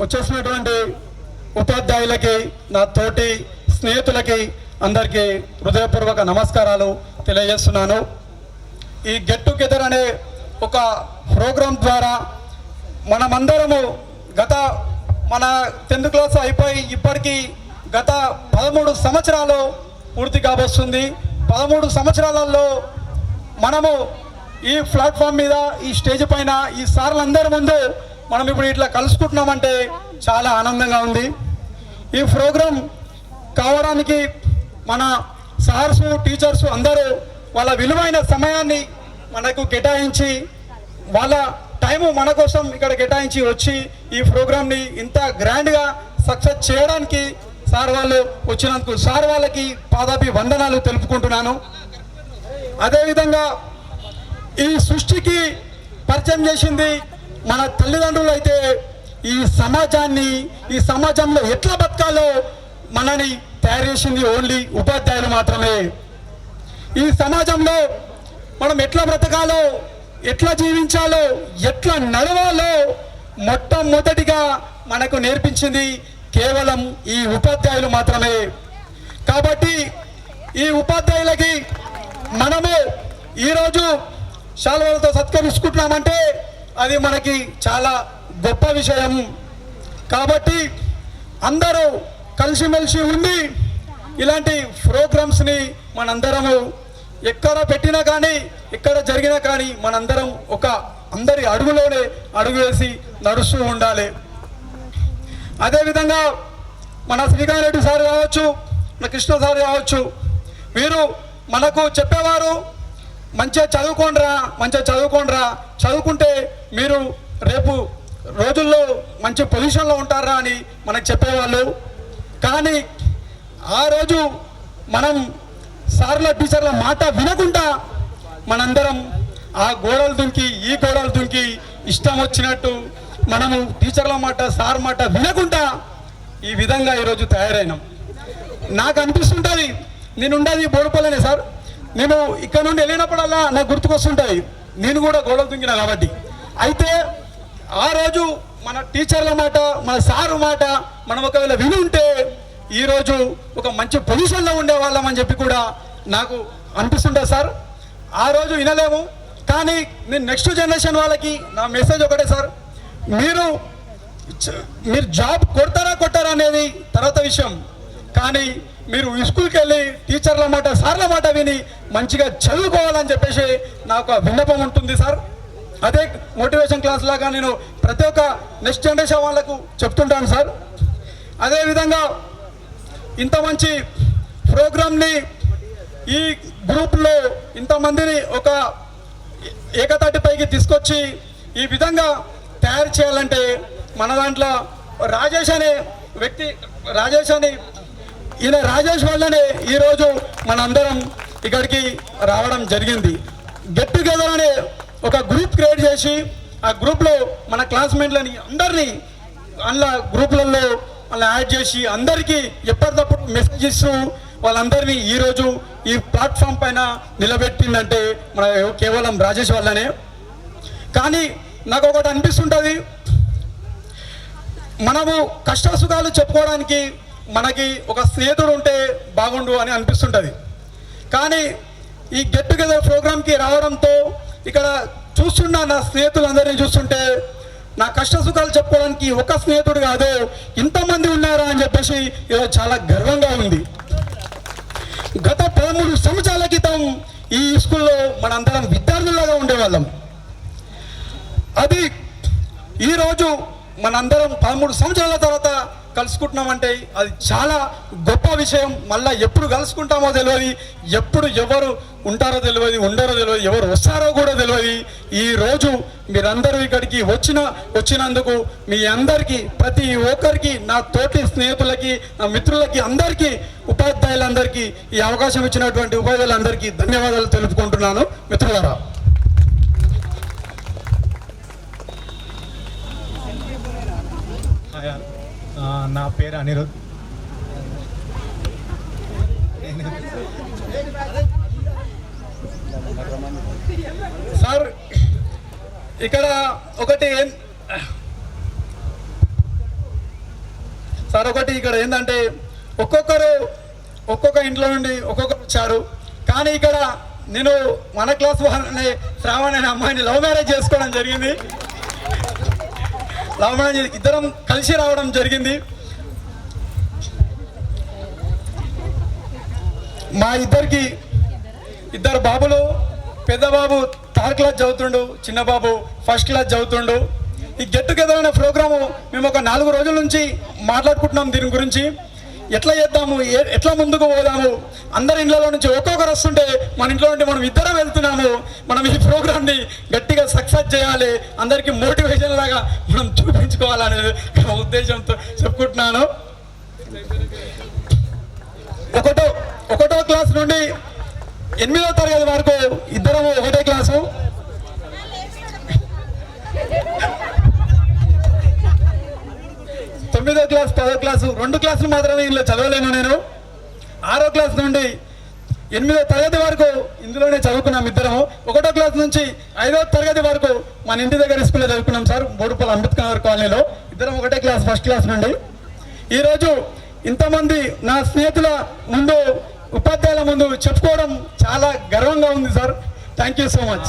వచ్చేసినటువంటి ఉపాధ్యాయులకి, నా తోటి స్నేహితులకి అందరికీ హృదయపూర్వక నమస్కారాలు తెలియజేస్తున్నాను. ఈ గెట్ టుగెదర్ అనే ఒక ప్రోగ్రాం ద్వారా మనమందరము మన 10th క్లాస్ అయిపోయి ఇప్పటికీ గత 13 సంవత్సరాలు పూర్తి కాబోస్తుంది. 13 సంవత్సరాలలో మనము ఈ ప్లాట్ఫామ్ మీద, ఈ స్టేజ్ పైన, ఈ సార్లందరి ముందు మనం ఇప్పుడు ఇట్లా కలుసుకుంటున్నామంటే చాలా ఆనందంగా ఉంది. ఈ ప్రోగ్రాం కావడానికి మన సార్స్, టీచర్స్ అందరూ వాళ్ళ విలువైన సమయాన్ని మనకు కేటాయించి, వాళ్ళ టైము మన కోసం ఇక్కడ కేటాయించి వచ్చి ఈ ప్రోగ్రామ్ని ఇంత గ్రాండ్గా సక్సెస్ చేయడానికి సార్ వాళ్ళు వచ్చినందుకు సార్ వాళ్ళకి పాదాభి వందనాలు తెలుపుకుంటున్నాను. అదేవిధంగా ఈ సృష్టికి పరిచయం చేసింది మన తల్లిదండ్రులు అయితే, ఈ సమాజాన్ని, ఈ సమాజంలో ఎట్లా బతకాలో మనని తయారు చేసింది ఓన్లీ ఉపాధ్యాయులు మాత్రమే. ఈ సమాజంలో మనం ఎట్లా బ్రతకాలో, ఎట్లా జీవించాలో, ఎట్లా నడవాలో మొట్టమొదటిగా మనకు నేర్పించింది కేవలం ఈ ఉపాధ్యాయులు మాత్రమే. కాబట్టి ఈ ఉపాధ్యాయులకి మనము ఈరోజు శాలువాలతో సత్కరించుకుంటున్నామంటే అది మనకి చాలా గొప్ప విషయం. కాబట్టి అందరూ కలిసిమెలిసి ఉండి ఇలాంటి ప్రోగ్రామ్స్ని మనందరము ఎక్కడ పెట్టినా కానీ, ఎక్కడ జరిగినా కానీ మనందరం అందరి అడుగులోనే అడుగు వేసి నడుస్తూ ఉండాలి. అదేవిధంగా మన శ్రీకాంత్ రెడ్డి సార్ కావచ్చు, మన కృష్ణ సార్ కావచ్చు, వీరు మనకు చెప్పేవారు, మంచిగా చదువుకోండిరా, చదువుకుంటే మీరు రేపు రోజుల్లో మంచి పొజిషన్లో ఉంటారా అని మనకు చెప్పేవాళ్ళు. కానీ ఆ రోజు మనం సార్ల, టీచర్ల మాట వినకుండా మనందరం ఆ గోడలు దుంకి, ఈ గోడలు దుంకి ఇష్టం వచ్చినట్టు మనము టీచర్ల మాట, సార్ మాట వినకుండా ఈ విధంగా ఈరోజు తయారైనాం. నాకు అనిపిస్తుంటుంది, నేనుండేది బోడుపల్లెనే సార్, నేను ఇక్కడ నుండి వెళ్ళినప్పుడల్లా నాకు గుర్తుకొస్తుంటాయి, నేను కూడా గోడలు దుంకినా కాబట్టి. అయితే ఆ రోజు మన టీచర్ల మాట, మన సారు మాట మనం ఒకవేళ విని ఉంటే ఈరోజు ఒక మంచి పొజిషన్లో ఉండేవాళ్ళం అని చెప్పి కూడా నాకు అనిపిస్తుంటుంది సార్. ఆ రోజు వినలేము, కానీ నేను నెక్స్ట్ జనరేషన్ వాళ్ళకి నా మెసేజ్ ఒకటే సార్, మీరు జాబ్ కొట్టారా అనేది తర్వాత విషయం, కానీ మీరు స్కూల్కి వెళ్ళి టీచర్ల మాట, సార్ల మాట విని మంచిగా చదువుకోవాలని చెప్పేసి నాకు విన్నపం ఉంటుంది సార్. అదే మోటివేషన్ క్లాస్ లాగా నేను ప్రతి ఒక్క నెక్స్ట్ జనరేషన్ వాళ్ళకు చెప్తుంటాను సార్. అదేవిధంగా ఇంత మంచి ప్రోగ్రామ్ని ఈ గ్రూప్లో ఇంతమందిని ఒక ఏకతాటిపైకి తీసుకొచ్చి ఈ విధంగా తయారు చేయాలంటే మన దాంట్లో రాజేష్ అనే వ్యక్తి, ఈయన రాజేష్ వల్లనే ఈరోజు మనందరం ఇక్కడికి రావడం జరిగింది. గెట్ టుగెదర్ అనే ఒక గ్రూప్ క్రియేట్ చేసి ఆ గ్రూప్లో మన క్లాస్మేట్లని అందరినీ అందులో గ్రూప్లలో అలా యాడ్ చేసి అందరికీ ఎప్పటికప్పుడు మెసేజ్ ఇస్తూ వాళ్ళందరినీ ఈరోజు ఈ ప్లాట్ఫామ్ పైన నిలబెట్టిందంటే మన కేవలం రాజేష్ వల్లనే. కానీ నాకు ఒకటి అనిపిస్తుంటుంది, మనము కష్టసుఖాలు చెప్పుకోవడానికి మనకి ఒక స్నేహితుడు ఉంటే బాగుండు అని అనిపిస్తుంటుంది. కానీ ఈ గెట్ టుగెదర్ ప్రోగ్రామ్కి రావడంతో ఇక్కడ చూస్తున్న నా స్నేహితులందరినీ చూస్తుంటే నా కష్ట సుఖాలు చెప్పుకోవడానికి ఒక స్నేహితుడు కాదు, ఇంతమంది ఉన్నారా అని చెప్పేసి ఈరోజు చాలా గర్వంగా ఉంది. గత 13 సంవత్సరాల క్రితం ఈ స్కూల్లో మనందరం విద్యార్థులుగా ఉండేవాళ్ళం. అది ఈరోజు మనందరం 13 సంవత్సరాల తర్వాత కలుసుకుంటున్నామంటే అది చాలా గొప్ప విషయం. మళ్ళీ ఎప్పుడు కలుసుకుంటామో తెలియదు, ఎప్పుడు ఎవరు ఉంటారో తెలియదు, ఉండరో తెలియదు, ఎవరు వస్తారో కూడా తెలియదు. ఈరోజు మీరందరూ ఇక్కడికి వచ్చినందుకు మీ అందరికీ, ప్రతి ఒక్కరికి, నా తోటి స్నేహితులకి, నా మిత్రులకి, అందరికీ, ఉపాధ్యాయులందరికీ ఈ అవకాశం ఇచ్చినటువంటి ఉపాధ్యాయులందరికీ ధన్యవాదాలు తెలుపుకుంటున్నాను మిత్రులారా. నా పేరు అనిరుద్. సార్ ఇక్కడ ఒకటి సార్ ఒకటి ఇక్కడ ఏంటంటే ఒక్కొక్కరు ఒక్కొక్క ఇంట్లో నుండి ఒక్కొక్కరు వచ్చారు. కానీ ఇక్కడ నేను మన క్లాస్ వాళ్ళని శ్రావణ్ అనే అమ్మాయిని లవ్ మ్యారేజ్ చేసుకోవడం జరిగింది. లవ్ మ్యారేజ్ ఇద్దరం కలిసి రావడం జరిగింది. మా ఇద్దరు బాబులు, పెద్ద బాబు 3rd క్లాస్ చదువుతుండు, చిన్న బాబు 1st క్లాస్ చదువుతుండు. ఈ గెట్ టుగెదర్ అనే ప్రోగ్రాము మేము ఒక 4 రోజుల నుంచి మాట్లాడుకుంటున్నాం. దీని గురించి ఎట్లా చేద్దాము, ఎట్లా ముందుకు పోదాము. అందరి ఇళ్ళలో నుంచి ఒక్కొక్కరు వస్తుంటే మన ఇంట్లో నుండి మనం ఇద్దరం వెళ్తున్నాము. మనం ఈ ప్రోగ్రామ్ని గట్టిగా సక్సెస్ చేయాలి, అందరికీ మోటివేషన్ లాగా మనం చూపించుకోవాలనే ఉద్దేశంతో చెప్పుకుంటున్నాను. ఒకటో క్లాస్ నుండి 8వ తరగతి వరకు ఇద్దరము ఒకటే క్లాసు. 9వ క్లాస్ 10వ క్లాసు 2 క్లాసులు మాత్రమే ఇందులో చదవలేను నేను. 6వ క్లాస్ నుండి 8వ తరగతి వరకు ఇందులోనే చదువుకున్నాం ఇద్దరము. 1వ క్లాస్ నుంచి 5వ తరగతి వరకు మన ఇంటి దగ్గర స్కూల్లో చదువుకున్నాం సార్, బోడుపల్లి అంబేద్కర్ నగర్ కాలనీలో. ఇద్దరం ఒకటే క్లాస్ 1st క్లాస్ నుండి. ఈరోజు ఇంతమంది నా స్నేహితుల ముందు, ఉపాధ్యాయుల ముందు చెప్పుకోవడం చాలా గర్వంగా ఉంది sir. Thank you so much.